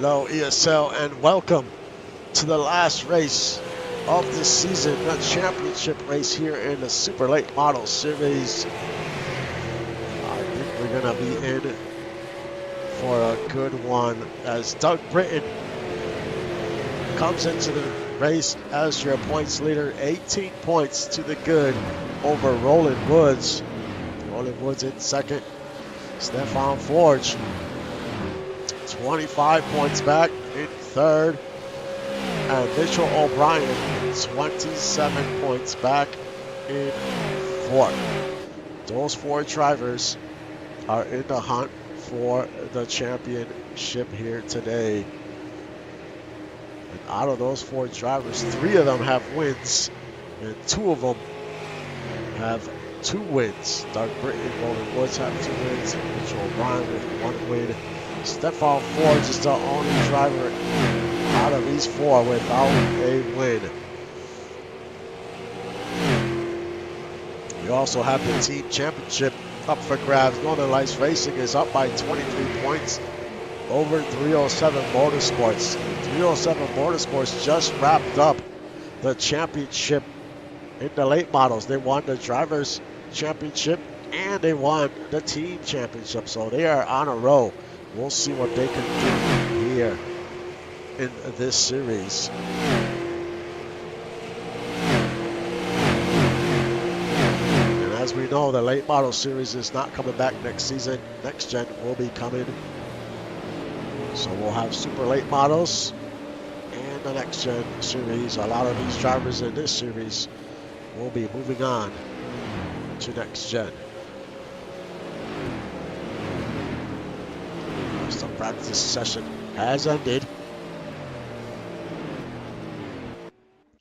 Hello ESL and welcome to the last race of this season, the championship race here in the Super Late Model Series. I think we're going to be in for a good one as Doug Britton comes into the race as your points leader, 18 points to the good over Roland Woods. Roland Woods in second, Stefan Forge 25 points back in third, and Mitchell O'Brien 27 points back in fourth. Those four drivers are in the hunt for the championship here today. And out of those four drivers, three of them have wins, and two of them have 2 wins. Doug Britton, Roland Woods have 2 wins, and Mitchell O'Brien with 1 win. Stefan Forge is the only driver out of these 4 without a win. We also have the team championship up for grabs. Northern Lights Racing is up by 23 points over 307 Motorsports. 307 Motorsports just wrapped up the championship in the late models. They won the drivers championship and they won the team championship, so they are on a roll. We'll see what they can do here in this series. And as we know, the late model series is not coming back next season. Next gen will be coming. So we'll have super late models and the next gen series. A lot of these drivers in this series will be moving on to next gen. The practice session has ended,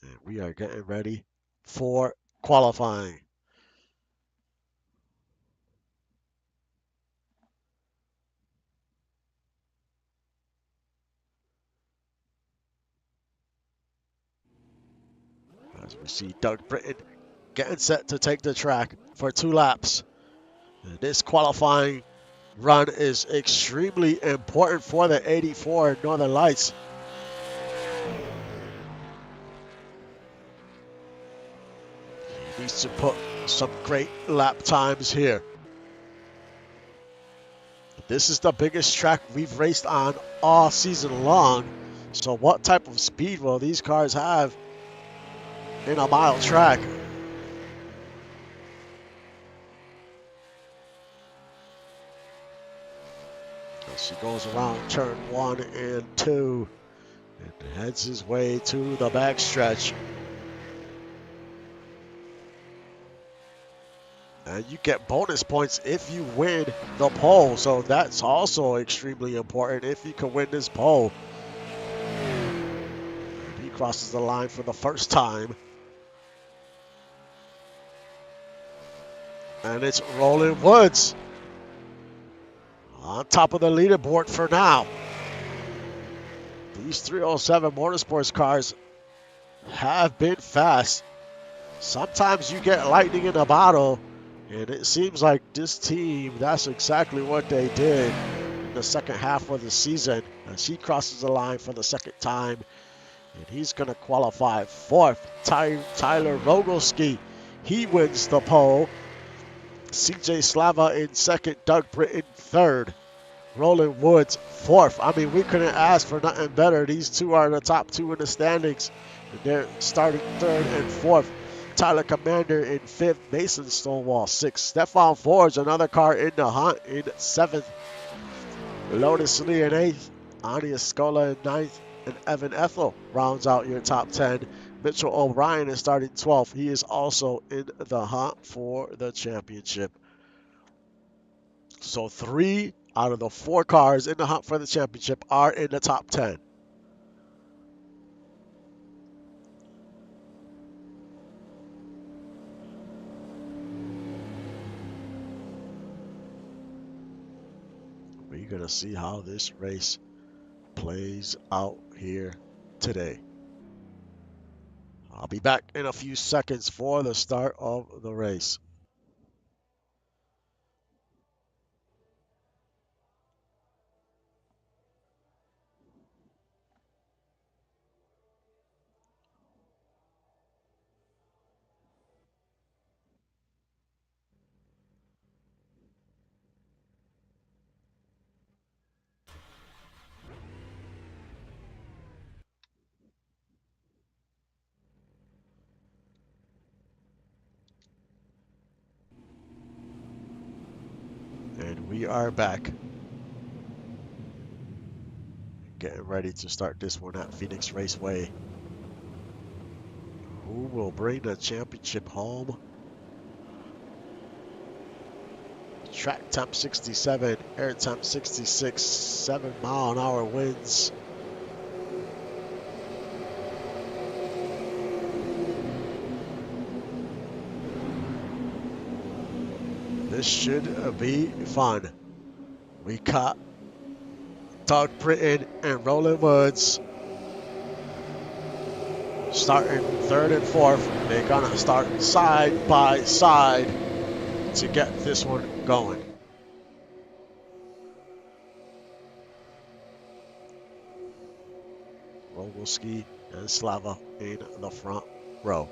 and we are getting ready for qualifying. As we see Doug Britton getting set to take the track for 2 laps. And this qualifying run is extremely important for the 84 Northern Lights. He needs to put some great lap times here. This is the biggest track we've raced on all season long. So what type of speed will these cars have in a mile track? As he goes around turn 1 and 2 and heads his way to the backstretch. And you get bonus points if you win the pole, so that's also extremely important if you can win this pole. And he crosses the line for the first time. And it's Roland Woods on top of the leaderboard for now. These 307 Motorsports cars have been fast. Sometimes you get lightning in a bottle, and it seems like this team, that's exactly what they did in the second half of the season. As he crosses the line for the second time, and he's going to qualify 4th. Tyler Rogalski, he wins the pole. CJ Slava in 2nd, Doug Britton 3rd. Roland Woods 4th. I mean, we couldn't ask for nothing better. These two are the top 2 in the standings. And they're starting 3rd and 4th. Tyler Commander in 5th. Mason Stonewall 6th. Stefan Forge, another car in the hunt, in 7th. Lotus Lee in 8th. Ani Escola in 9th. And Evan Ethel rounds out your top 10. Mitchell O'Brien is starting 12th. He is also in the hunt for the championship. So 3 out of the 4 cars in the hunt for the championship are in the top 10. We're going to see how this race plays out here today. I'll be back in a few seconds for the start of the race. we are back. Getting ready to start this one at Phoenix Raceway. Who will bring the championship home? Track temp 67, air temp 66, 7-mile-an-hour winds. This should be fun. We got Doug Britton and Roland Woods starting third and fourth. They're gonna start side by side to get this one going. Rogoski and Slava in the front row.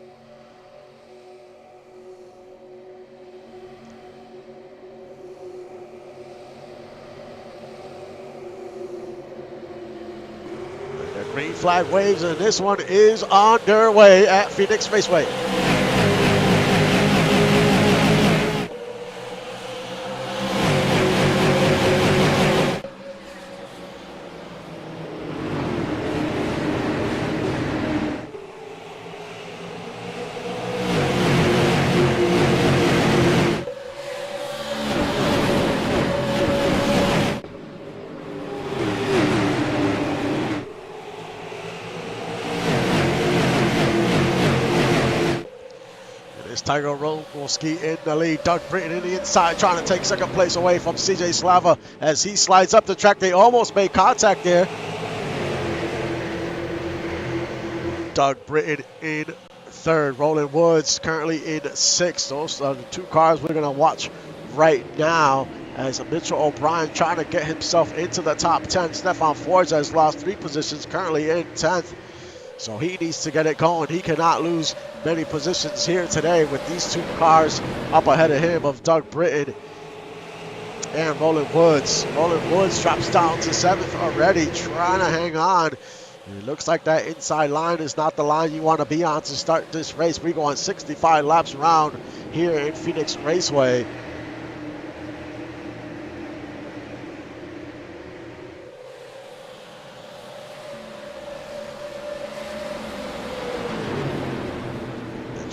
The green flag waves, and this one is underway at Phoenix Raceway. Tiger Rogoski in the lead. Doug Britton in the inside trying to take second place away from CJ Slava as he slides up the track. They almost made contact there. Doug Britton in third. Roland Woods currently in sixth. Those are the two cars we're going to watch right now as Mitchell O'Brien trying to get himself into the top 10. Stefan Forza has lost 3 positions, currently in 10th. So he needs to get it going. He cannot lose many positions here today with these two cars up ahead of him of Doug Britton and Roland Woods. Roland Woods drops down to 7th already, trying to hang on. It looks like that inside line is not the line you want to be on to start this race. We're going 65 laps around here in Phoenix Raceway.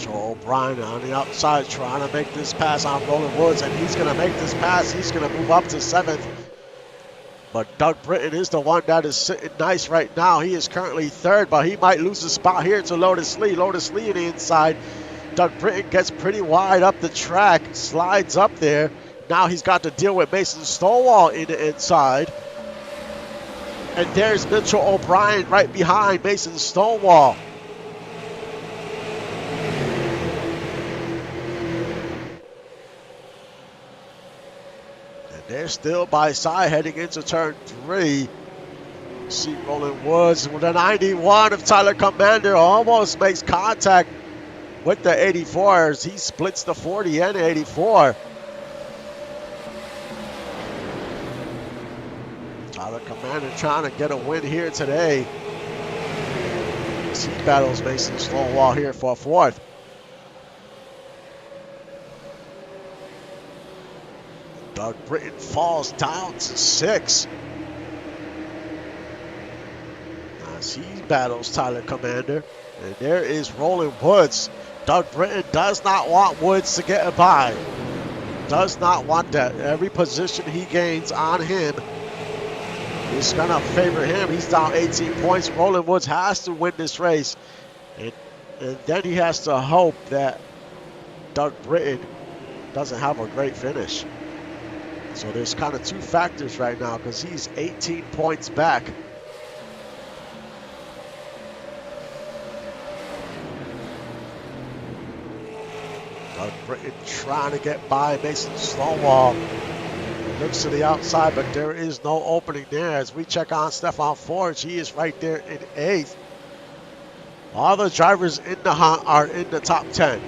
O'Brien on the outside trying to make this pass on Roland Woods, and he's going to make this pass. He's going to move up to 7th. But Doug Britton is the one that is sitting nice right now. He is currently 3rd, but he might lose a spot here to Lotus Lee. Lotus Lee in the inside. Doug Britton gets pretty wide up the track, slides up there. Now he's got to deal with Mason Stonewall in the inside. And there's Mitchell O'Brien right behind Mason Stonewall. They're still by side heading into turn 3. See Roland Woods with a 91 of Tyler Commander almost makes contact with the 84s. He splits the 40 and 84. Tyler Commander trying to get a win here today. He battles Mason Stonewall here for 4th. Doug Britton falls down to 6. As he battles Tyler Commander. And there is Roland Woods. Doug Britton does not want Woods to get by. Does not want that. Every position he gains on him is going to favor him. He's down 18 points. Roland Woods has to win this race. And then he has to hope that Doug Britton doesn't have a great finish. So there's kind of 2 factors right now because he's 18 points back. Doug Britton trying to get by Mason Stonewall. Looks to the outside, but there is no opening there. As we check on Stefan Forge, he is right there in 8th. All the drivers in the hunt are in the top 10.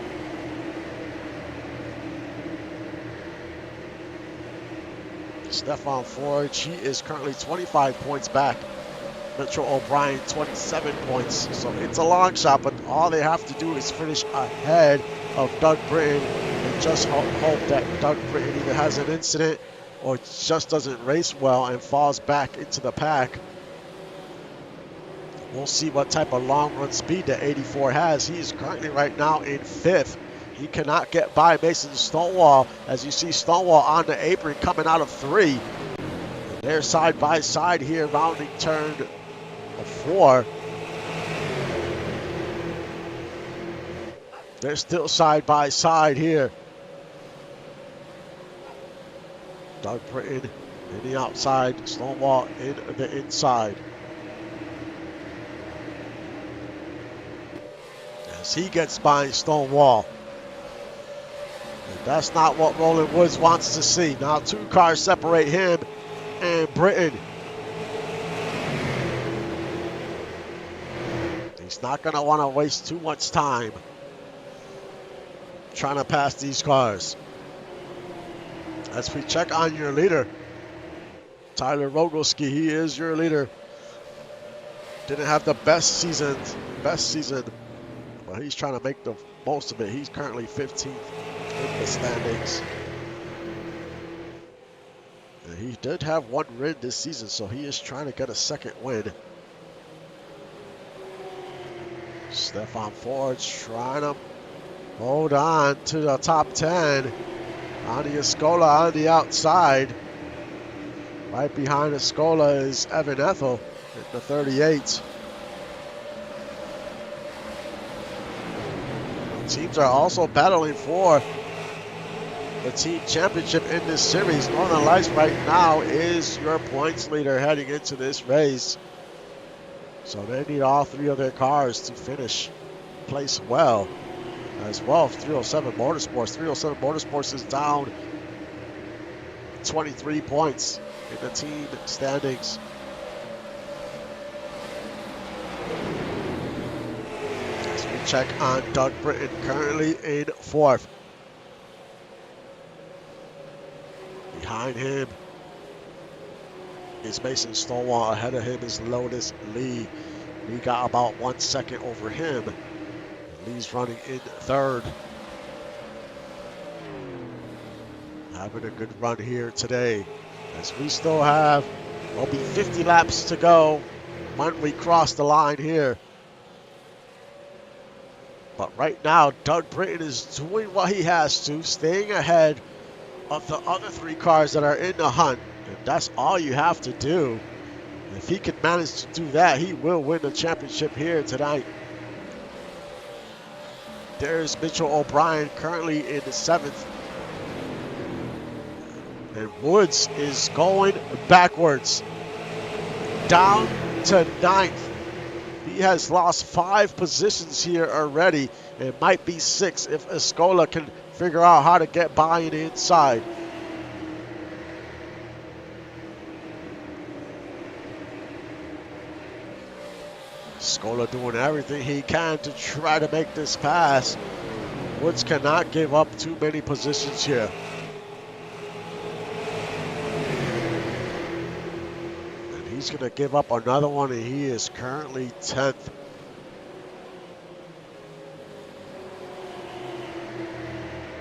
Stefan Forge, he is currently 25 points back. Mitchell O'Brien, 27 points. So it's a long shot, but all they have to do is finish ahead of Doug Britton and just hope that Doug Britton either has an incident or just doesn't race well and falls back into the pack. We'll see what type of long run speed that 84 has. He is currently right now in 5th. He cannot get by Mason Stonewall, as you see Stonewall on the apron coming out of 3. And they're side by side here, rounding turn 4. They're still side by side here. Doug Britton in the outside, Stonewall in the inside. As he gets by Stonewall. And that's not what Roland Woods wants to see. Now 2 cars separate him and Britton. He's not going to want to waste too much time trying to pass these cars. As we check on your leader, Tyler Rogalski, he is your leader. Didn't have the best season, but he's trying to make the most of it. He's currently 15th in the standings. And he did have 1 win this season, so he is trying to get a 2nd win. Stefan Ford's trying to hold on to the top 10. Andy Escola on the outside. Right behind Escola is Evan Ethel at the 38. The teams are also battling for the team championship in this series. Northern Lights right now is your points leader heading into this race. So they need all 3 of their cars to finish place well. As well, 307 Motorsports. 307 Motorsports is down 23 points in the team standings. As we check on Doug Britton, currently in 4th. Behind him is Mason Stonewall. Ahead of him is Lotus Lee. We got about 1 second over him. Lee's running in 3rd. Having a good run here today. As we still have, will be 50 laps to go when we cross the line here. But right now, Doug Britton is doing what he has to, staying ahead of the other 3 cars that are in the hunt. And that's all you have to do. If he can manage to do that, he will win the championship here tonight. There's Mitchell O'Brien currently in the 7th. And Woods is going backwards. Down to 9th. He has lost 5 positions here already. It might be 6 if Escola can figure out how to get by in the inside. Escola doing everything he can to try to make this pass. Woods cannot give up too many positions here. And he's going to give up another one, and he is currently 10th.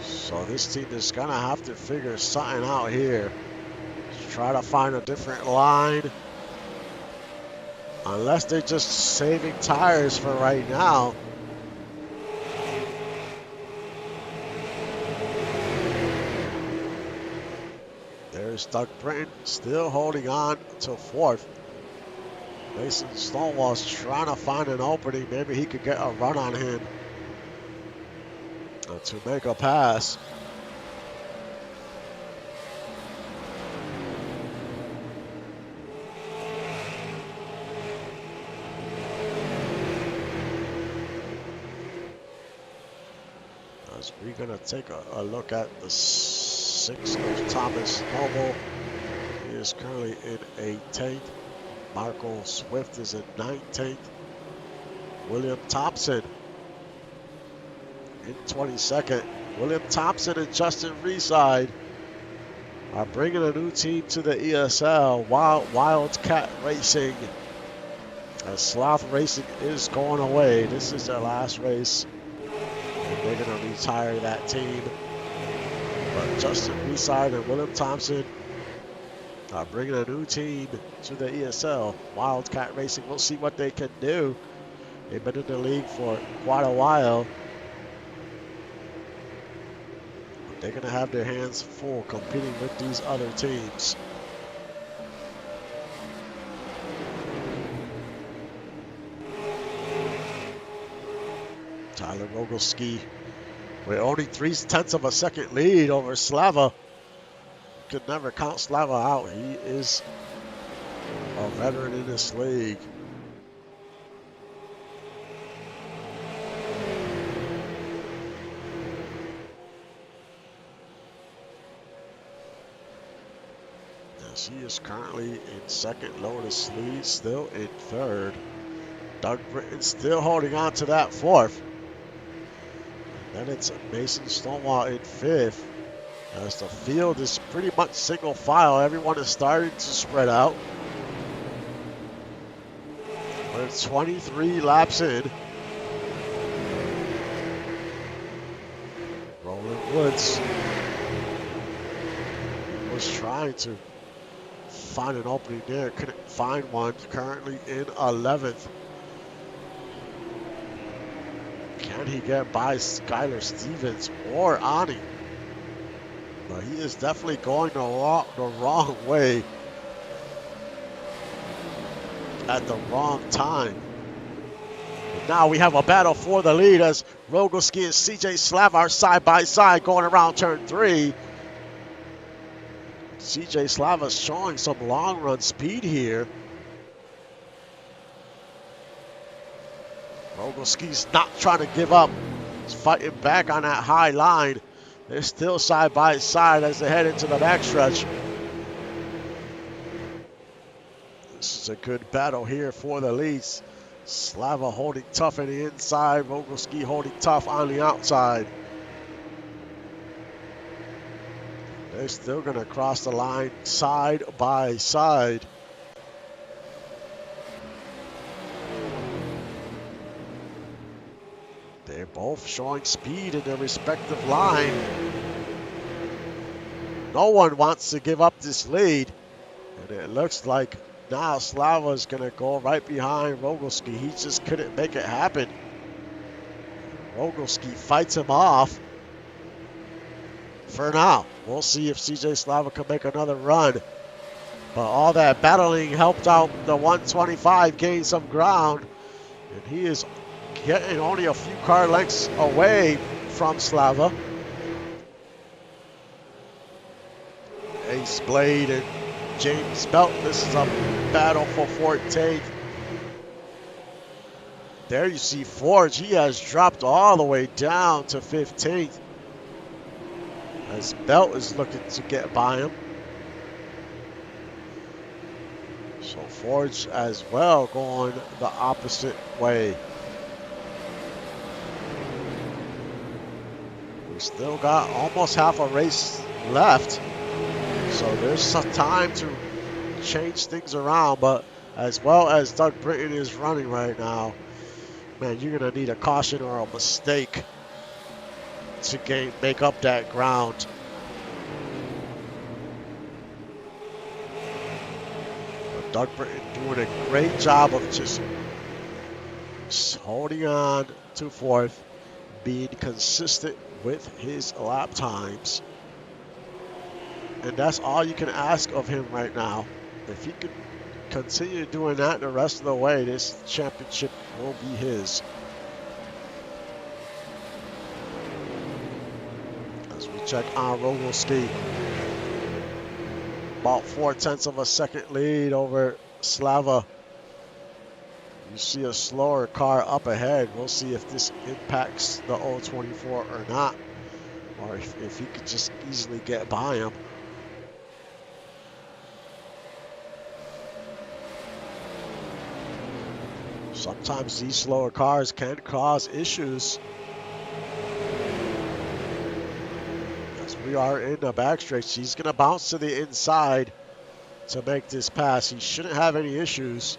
So this team is going to have to figure something out here. Try to find a different line. Unless they're just saving tires for right now. There's Doug Britton still holding on to 4th. Mason Stonewall's trying to find an opening. Maybe he could get a run on him to make a pass. We're going to take a look at the 6 of Thomas Noble. He is currently in 18th. Marco Swift is in 19th. William Thompson in 22nd. William Thompson and Justin Reside are bringing a new team to the ESL, Wildcat Racing. As Sloth Racing is going away. This is their last race. They're going to retire that team. But Justin Reside and William Thompson Bringing a new team to the ESL, Wildcat Racing. We'll see what they can do. They've been in the league for quite a while. But they're going to have their hands full competing with these other teams. Tyler Rogalski with only 3/10 of a second lead over Slava. Could never count Slava out. He is a veteran in this league. Yes, he is currently in second. Lotus lead, still in third. Doug Britton still holding on to that fourth. Then it's Mason Stonewall in fifth. As the field is pretty much single file, everyone is starting to spread out. We're 23 laps in. Roland Woods was trying to find an opening there, couldn't find one. Currently in 11th. Can he get by Skylar Stevens or Ani? But he is definitely going the wrong way at the wrong time. But now we have a battle for the lead as Rogalski and CJ Slava are side by side going around turn 3. CJ Slava showing some long run speed here. Rogalski's not trying to give up. He's fighting back on that high line. They're still side by side as they head into the backstretch. This is a good battle here for the leads. Slava holding tough on the inside. Rogalski holding tough on the outside. They're still going to cross the line side by side. They're both showing speed in their respective line. No one wants to give up this lead. And it looks like now Slava's going to go right behind Rogalski. He just couldn't make it happen. Rogalski fights him off. For now, we'll see if CJ Slava can make another run. But all that battling helped out the 125 gain some ground. And he is getting only a few car lengths away from Slava. Ace Blade and James Belt. This is a battle for 14th. There you see Forge. He has dropped all the way down to 15th. As Belt is looking to get by him. So Forge as well going the opposite way. We still got almost half a race left. So there's some time to change things around. But as well as Doug Britton is running right now, man, you're going to need a caution or a mistake to make up that ground. But Doug Britton doing a great job of just holding on to fourth, being consistent with his lap times. And that's all you can ask of him right now. If he can continue doing that the rest of the way, this championship will be his. As we check on Rogalski. About 4/10 of a second lead over Slava. You see a slower car up ahead. We'll see if this impacts the 024 or not. Or if he could just easily get by him. Sometimes these slower cars can cause issues. As we are in the backstretch, he's going to bounce to the inside to make this pass. He shouldn't have any issues.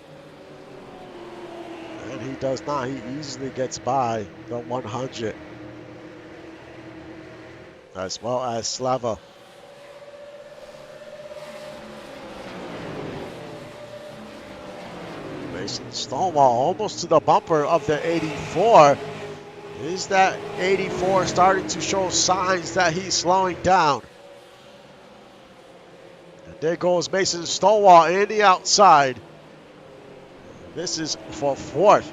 And he does not. He easily gets by the 100. As well as Slava. Stonewall almost to the bumper of the 84. Is that 84 starting to show signs that he's slowing down? And there goes Mason Stonewall in the outside. This is for fourth.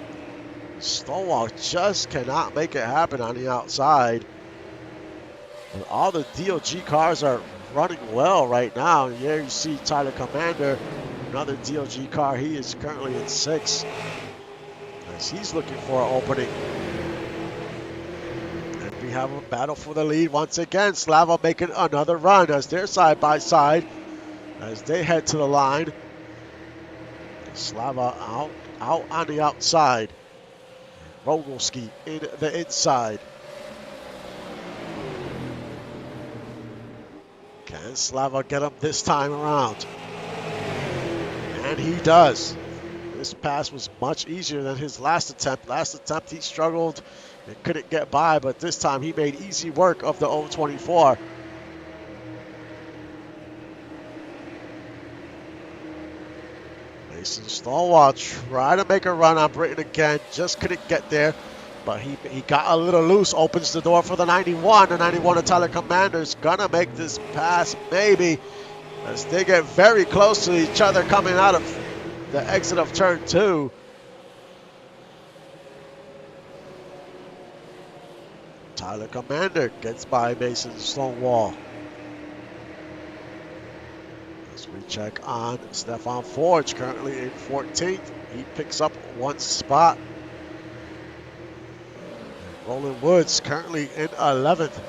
Stonewall just cannot make it happen on the outside. But all the DOG cars are running well right now. And here you see Tyler Commander, another DOG car. He is currently in sixth as he's looking for an opening. And we have a battle for the lead once again. Slava making another run as they're side by side as they head to the line. Slava out on the outside. Rogalski in the inside. Can Slava get him this time around? And he does. This pass was much easier than his last attempt. Last attempt he struggled and couldn't get by, but this time he made easy work of the 024. Mason Stonewall tried to make a run on Britton again, just couldn't get there. But he got a little loose, opens the door for the 91. The 91 of Tyler Commander's gonna make this pass, maybe, as they get very close to each other coming out of the exit of turn 2. Tyler Commander gets by Mason Stonewall. As we check on Stefan Forge, currently in 14th. He picks up one spot. Roland Woods currently in 11th.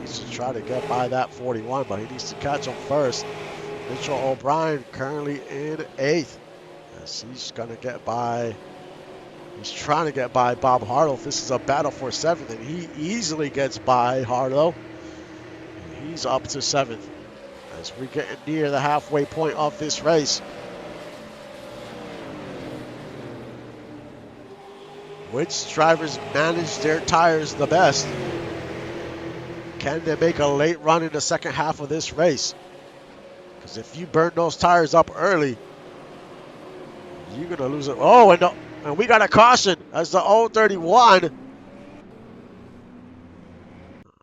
Needs to try to get by that 41, but he needs to catch him first. Mitchell O'Brien currently in 8th. As he's going to get by, he's trying to get by Bob Harlow. This is a battle for 7th, and he easily gets by Harlow. He's up to 7th as we're getting near the halfway point of this race. Which drivers manage their tires the best? Can they make a late run in the second half of this race? Because if you burn those tires up early, you're going to lose it. Oh, and we got a caution as the 031.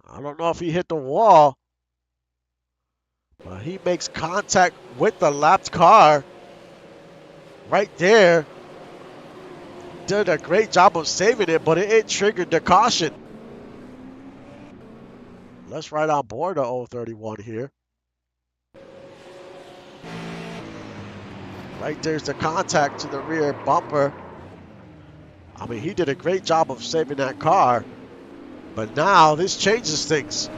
I don't know if he hit the wall, but he makes contact with the lapped car right there. Did a great job of saving it, but it triggered the caution. Let's ride on board the 031 here. Right there's the contact to the rear bumper. I mean, he did a great job of saving that car, but now this changes things.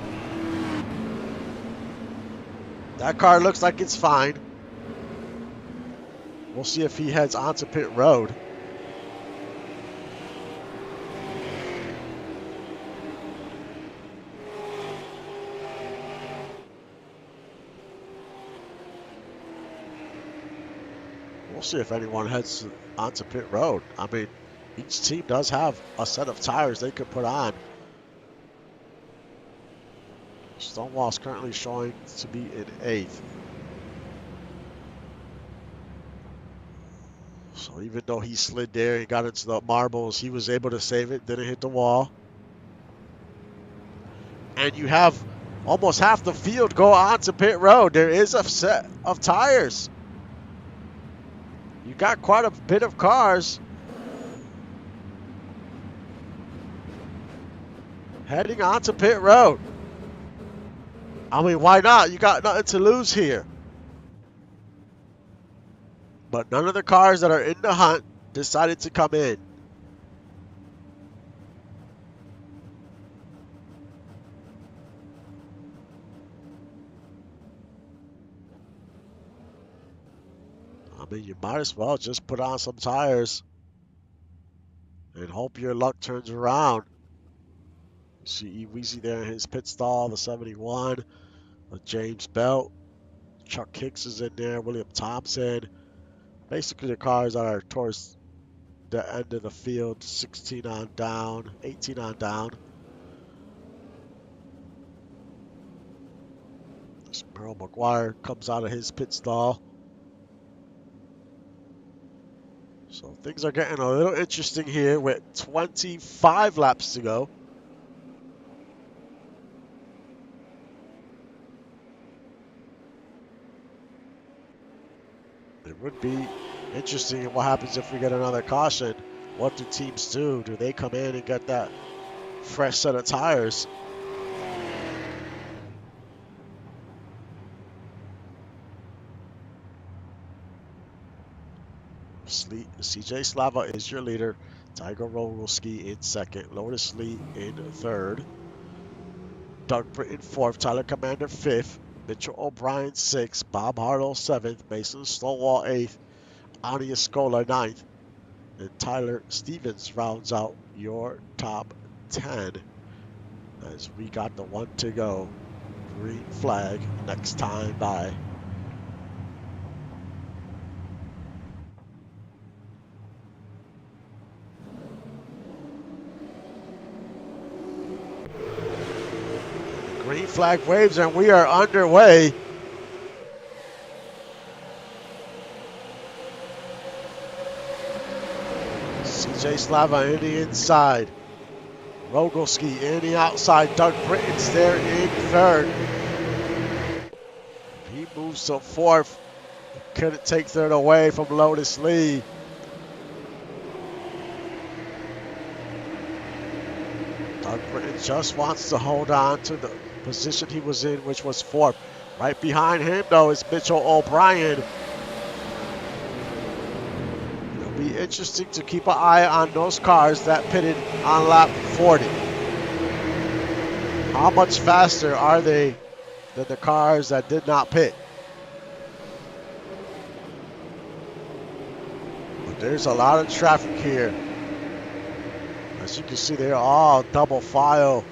That car looks like it's fine. We'll see if he heads onto pit road. We'll see if anyone heads onto pit road. I mean, each team does have a set of tires they could put on. Stonewall's currently showing to be in 8th. So even though he slid there, he got into the marbles, he was able to save it, didn't hit the wall. And you have almost half the field go onto pit road. There is a set of tires. You got quite a bit of cars heading onto pit road. I mean, why not? You got nothing to lose here. But none of the cars that are in the hunt decided to come in. I mean, you might as well just put on some tires and hope your luck turns around. You see Weezy there in his pit stall, the 71, James Belt, Chuck Hicks is in there, William Thompson. Basically the cars that are towards the end of the field, 16 on down, 18 on down. Merrill McGuire comes out of his pit stall. So things are getting a little interesting here with 25 laps to go. It would be interesting what happens if we get another caution. What do teams do? Do they come in and get that fresh set of tires? CJ Slava is your leader. Tiger Rogalski in second. Lotus Lee in third. Doug Britton fourth. Tyler Commander fifth. Mitchell O'Brien sixth. Bob Harlow seventh. Mason Stonewall eighth. Ani Escola ninth. And Tyler Stevens rounds out your top 10 as we got the one to go. Green flag next time by. Green flag waves and we are underway. CJ Slava in the inside. Rogalski in the outside. Doug Britton's there in third. He moves to fourth. Couldn't take third away from Lotus Lee. Doug Britton just wants to hold on to the position he was in, which was fourth. Right behind him, though, is Mitchell O'Brien. It'll be interesting to keep an eye on those cars that pitted on lap 40. How much faster are they than the cars that did not pit? But there's a lot of traffic here. As you can see, they're all double file.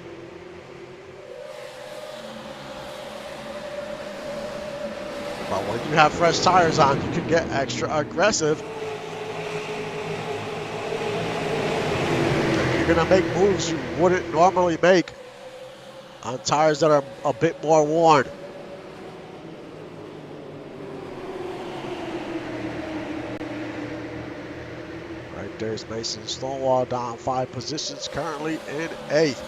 But when you have fresh tires on, you can get extra aggressive. You're going to make moves you wouldn't normally make on tires that are a bit more worn. Right there's Mason Stonewall down 5 positions, currently in 8th.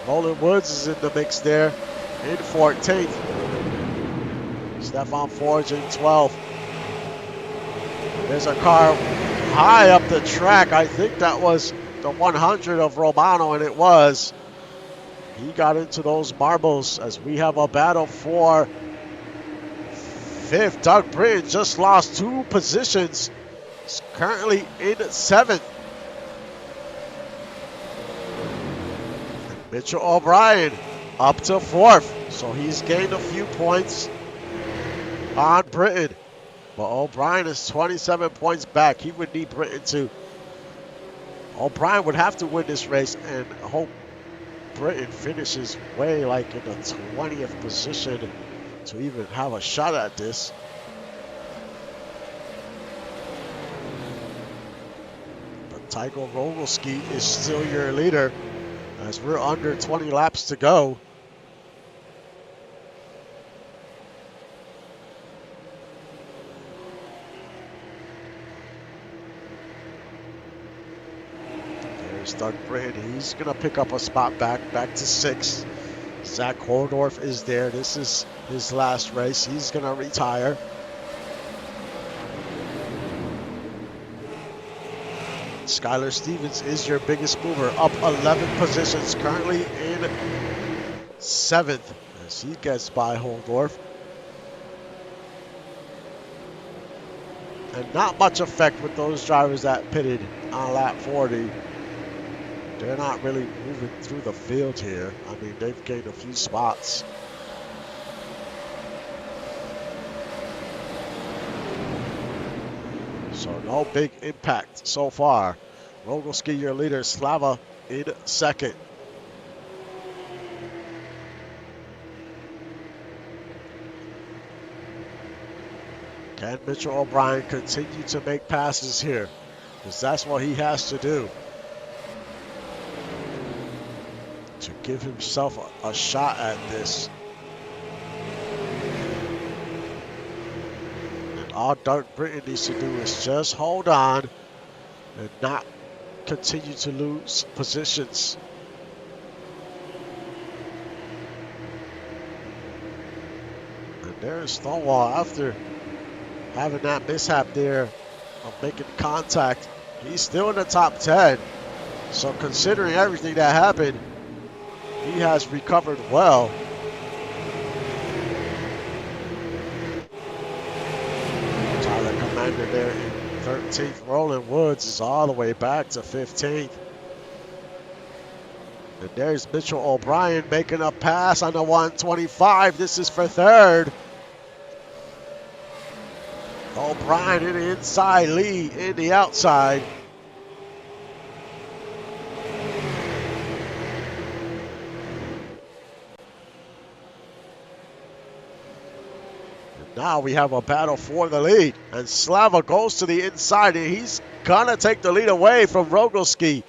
Roland Woods is in the mix there in 14th. Stefan Forge in 12th. There's a car high up the track. I think that was the 100 of Romano, and it was. He got into those marbles as we have a battle for 5th. Doug Britton just lost 2 positions. He's currently in 7th. Mitchell O'Brien up to 4th. So he's gained a few points on Britton. But O'Brien is 27 points back. He would need Britton to. O'Brien would have to win this race and hope Britton finishes way like in the 20th position to even have a shot at this. But Tycho Rogalski is still your leader as we're under 20 laps to go. Doug Britton, he's going to pick up a spot back to 6th. Zach Holdorf is there. This is his last race. He's going to retire. Skylar Stevens is your biggest mover, up 11 positions, currently in 7th as he gets by Holdorf. And not much effect with those drivers that pitted on lap 40. They're not really moving through the field here. I mean, they've gained a few spots. So no big impact so far. Rogalski, your leader. Slava in 2nd. Can Mitchell O'Brien continue to make passes here? Because that's what he has to do to give himself a shot at this. And all Doug Britton needs to do is just hold on and not continue to lose positions. And there's Stonewall after having that mishap there of making contact. He's still in the top 10. So considering everything that happened, he has recovered well. Tyler Commander there in 13th. Roland Woods is all the way back to 15th. And there's Mitchell O'Brien making a pass on the 125. This is for third. O'Brien in the inside, Lee in the outside. And now we have a battle for the lead. And Slava goes to the inside, and he's gonna take the lead away from Rogalski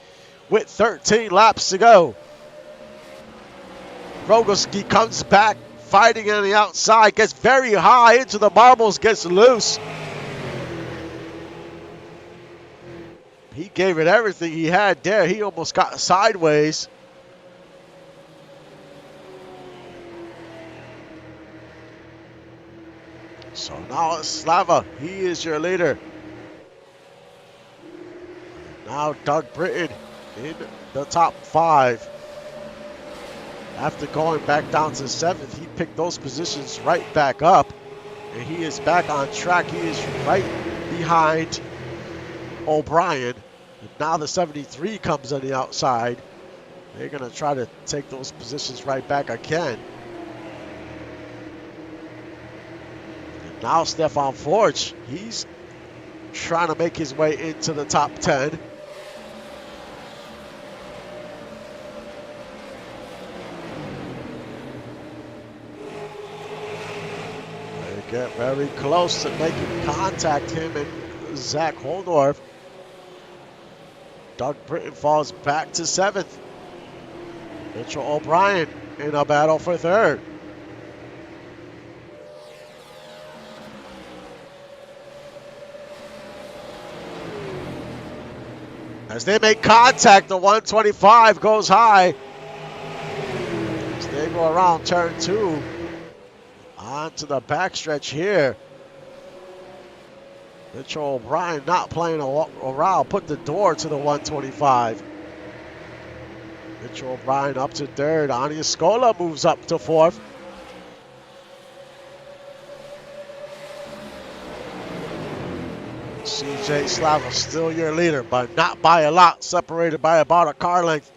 with 13 laps to go. Rogalski comes back, fighting on the outside, gets very high into the marbles, gets loose. He gave it everything he had there. He almost got sideways. So now it's Slava. He is your leader. Now Doug Britton in the top 5. After going back down to 7th, he picked those positions right back up. And he is back on track. He is right behind O'Brien. And now the 73 comes on the outside. They're going to try to take those positions right back again. And now Stefan Forge, he's trying to make his way into the top 10. They get very close to making contact, him and Zach Holdorf. Doug Britton falls back to 7th. Mitchell O'Brien in a battle for 3rd. As they make contact, the 125 goes high. As they go around turn 2. Onto the backstretch here. Mitchell O'Brien not playing around, put the door to the 125. Mitchell O'Brien up to 3rd. Ania Scola moves up to 4th. CJ Slava still your leader, but not by a lot, separated by about a car length.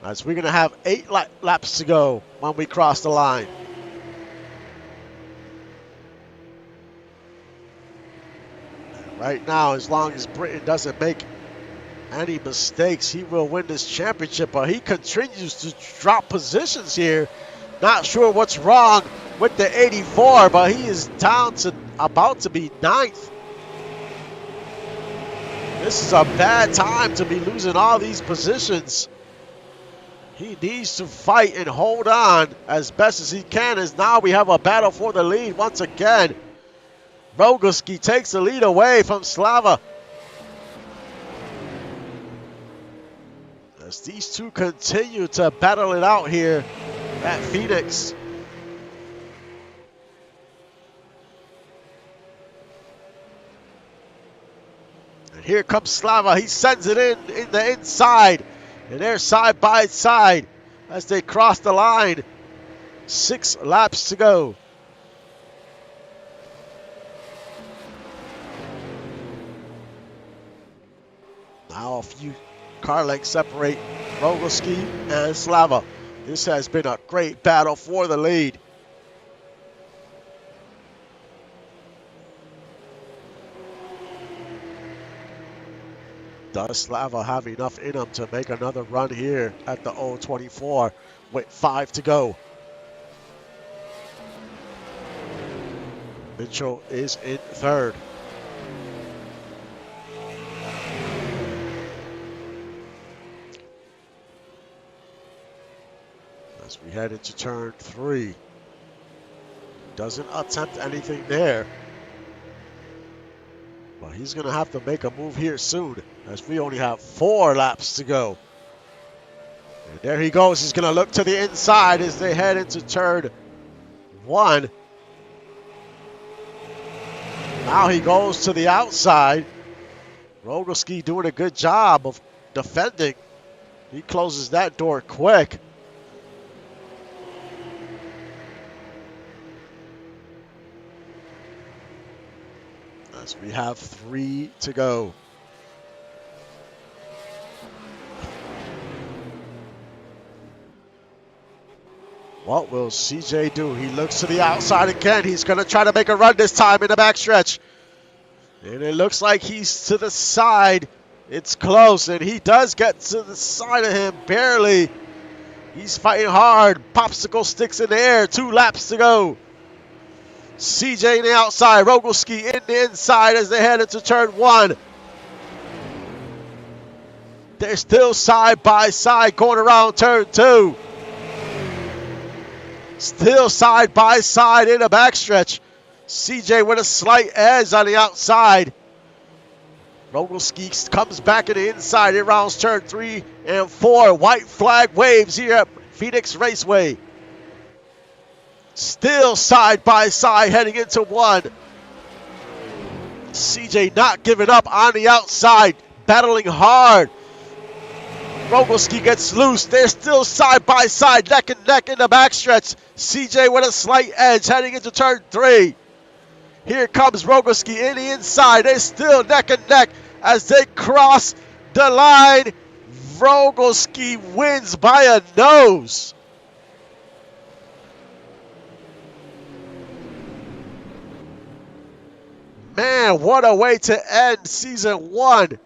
As we're going to have 8 laps to go when we cross the line. Right now, as long as Britton doesn't make any mistakes, he will win this championship, but he continues to drop positions here. Not sure what's wrong with the 84, but he is down to about to be 9th. This is a bad time to be losing all these positions. He needs to fight and hold on as best as he can, as now we have a battle for the lead once again. Rogalski takes the lead away from Slava. As these two continue to battle it out here at Phoenix. And here comes Slava. He sends it in the inside. And they're side by side as they cross the line. 6 laps to go. Now a few car lengths separate Rogalski and Slava. This has been a great battle for the lead. Does Slava have enough in him to make another run here at the 024 with 5 to go? Mitchell is in 3rd. As we head into turn 3. Doesn't attempt anything there. But Well, he's going to have to make a move here soon, as we only have 4 laps to go. And there he goes. He's going to look to the inside as they head into turn 1. Now he goes to the outside. Rogalski doing a good job of defending. He closes that door quick. As we have 3 to go. What will CJ do? He looks to the outside again. He's going to try to make a run this time in the backstretch. And it looks like he's to the side. It's close, and he does get to the side of him, barely. He's fighting hard. Popsicle sticks in the air. 2 laps to go. CJ in the outside. Rogalski in the inside as they head into turn 1. They're still side by side going around turn 2. Still side by side in the backstretch. CJ with a slight edge on the outside. Rogalski comes back in the inside. It rounds turn 3 and 4. White flag waves here at Phoenix Raceway. Still side by side heading into 1. CJ not giving up on the outside. Battling hard. Rogalski gets loose. They're still side by side, neck and neck in the backstretch. CJ with a slight edge heading into turn 3. Here comes Rogalski in the inside. They're still neck and neck as they cross the line. Rogalski wins by a nose. Man, what a way to end season 1.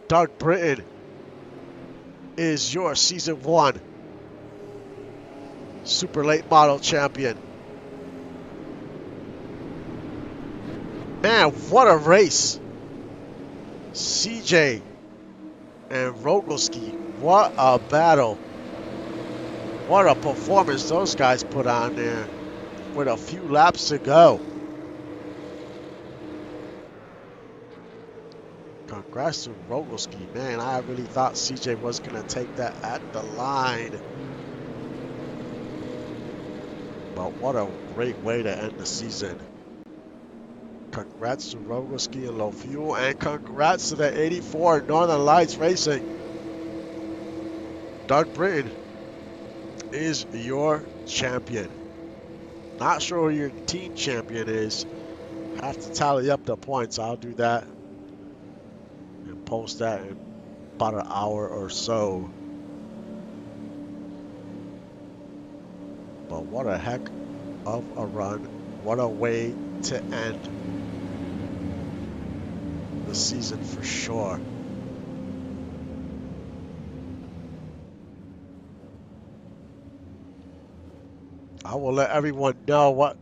Doug Britton is your season 1 super late model champion. Man, what a race. CJ and Rogalski, what a battle. What a performance those guys put on there with a few laps to go. Congrats to Rogalski, man. I really thought CJ was going to take that at the line. But what a great way to end the season. Congrats to Rogalski and Low Fuel, and congrats to the 84 Northern Lights Racing. Doug Britton is your champion. Not sure who your team champion is. Have to tally up the points. I'll do that. Post that in about an hour or so. But what a heck of a run. What a way to end the season for sure. I will let everyone know what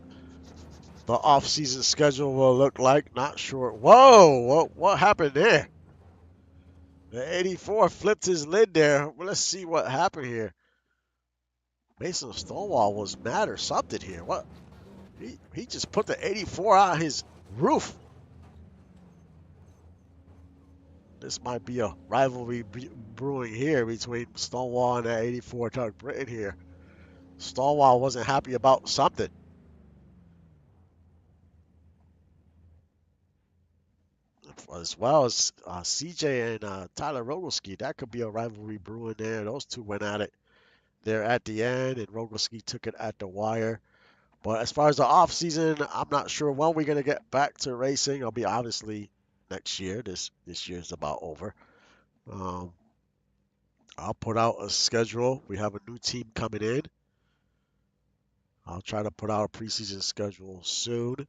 the off-season schedule will look like. Not sure. Whoa, what happened there? The 84 flipped his lid there. Well, let's see what happened here. Mason Stonewall was mad or something here. What? He just put the 84 on his roof. This might be a rivalry brewing here between Stonewall and that 84 Doug Britton here. Stonewall wasn't happy about something. As well as CJ and Tyler Rogalski. That could be a rivalry brewing there. Those two went at it there at the end, and Rogalski took it at the wire. But as far as the off season, I'm not sure when we're going to get back to racing. It'll be obviously next year. This year's about over. I'll put out a schedule. We have a new team coming in. I'll try to put out a preseason schedule soon.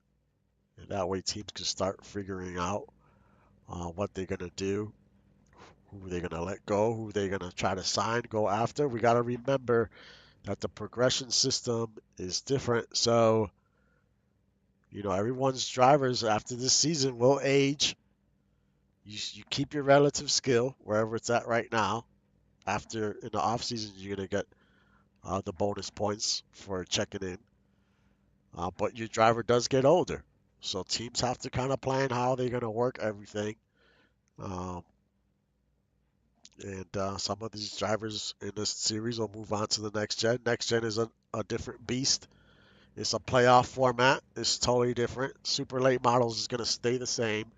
And that way teams can start figuring out what they're going to do, who they're going to let go, who they're going to try to sign, go after. We got to remember that the progression system is different. So, you know, everyone's drivers after this season will age. You keep your relative skill wherever it's at right now. After in the off season, you're gonna get the bonus points for checking in. But your driver does get older, so teams have to kind of plan how they're gonna work everything. Um, and some of these drivers in this series will move on to the next gen. Next gen is a different beast. It's a playoff format. It's totally different. Super late models is gonna stay the same.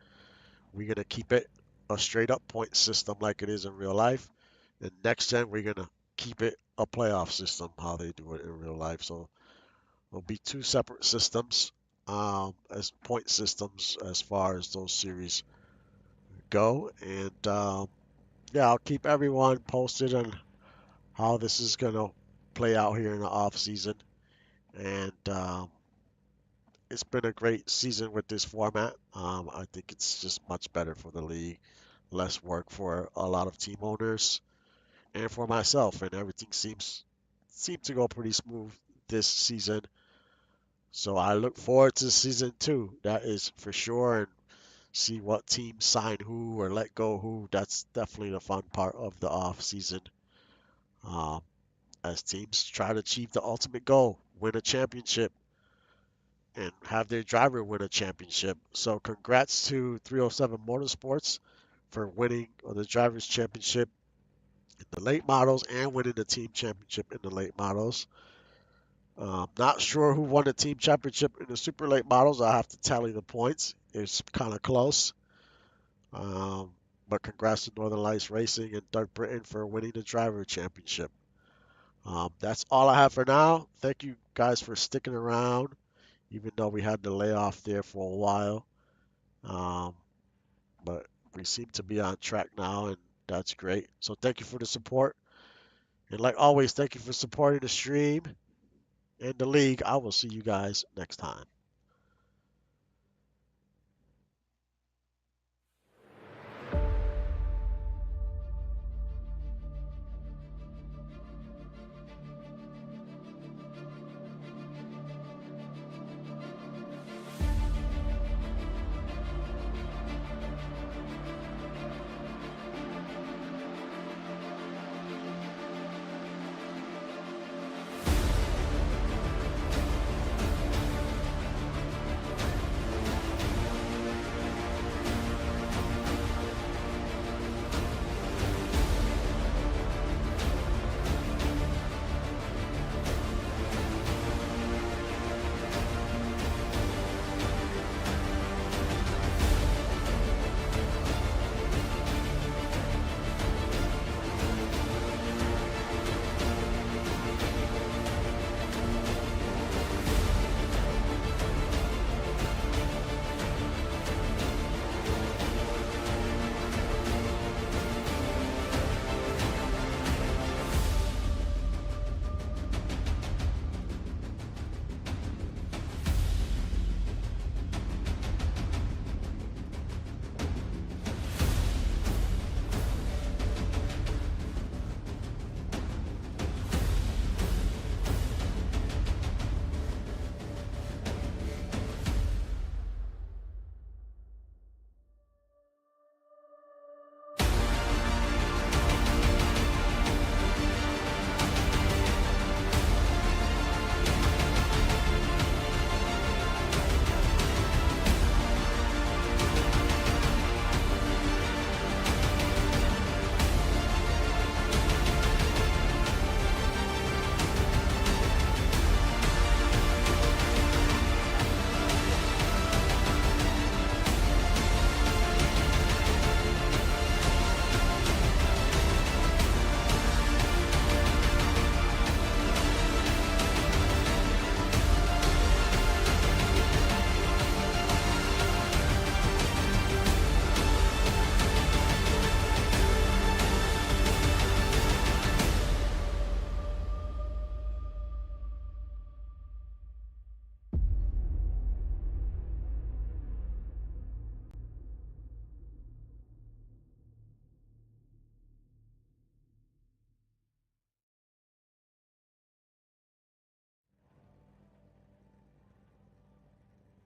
We're gonna keep it a straight up point system like it is in real life. And next gen, we're gonna keep it a playoff system how they do it in real life. So it'll be two separate systems as point systems as far as those series go. And yeah, I'll keep everyone posted on how this is gonna play out here in the off season. And it's been a great season with this format. I think it's just much better for the league, less work for a lot of team owners and for myself, and everything seemed to go pretty smooth this season. So I look forward to season two. That is for sure, and see what teams sign who or let go who. That's definitely the fun part of the off season. Um, as teams try to achieve the ultimate goal, win a championship, and have their driver win a championship. So congrats to 307 Motorsports for winning the drivers championship in the late models and winning the team championship in the late models. Not sure who won the team championship in the super late models. I have to tally the points. It's kind of close. Um, but congrats to Northern Lights Racing and Dirt Britain for winning the driver championship. That's all I have for now. Thank you guys for sticking around, even though we had the layoff there for a while. Um, but we seem to be on track now, and that's great. So thank you for the support. And like always, thank you for supporting the stream and the league. I will see you guys next time.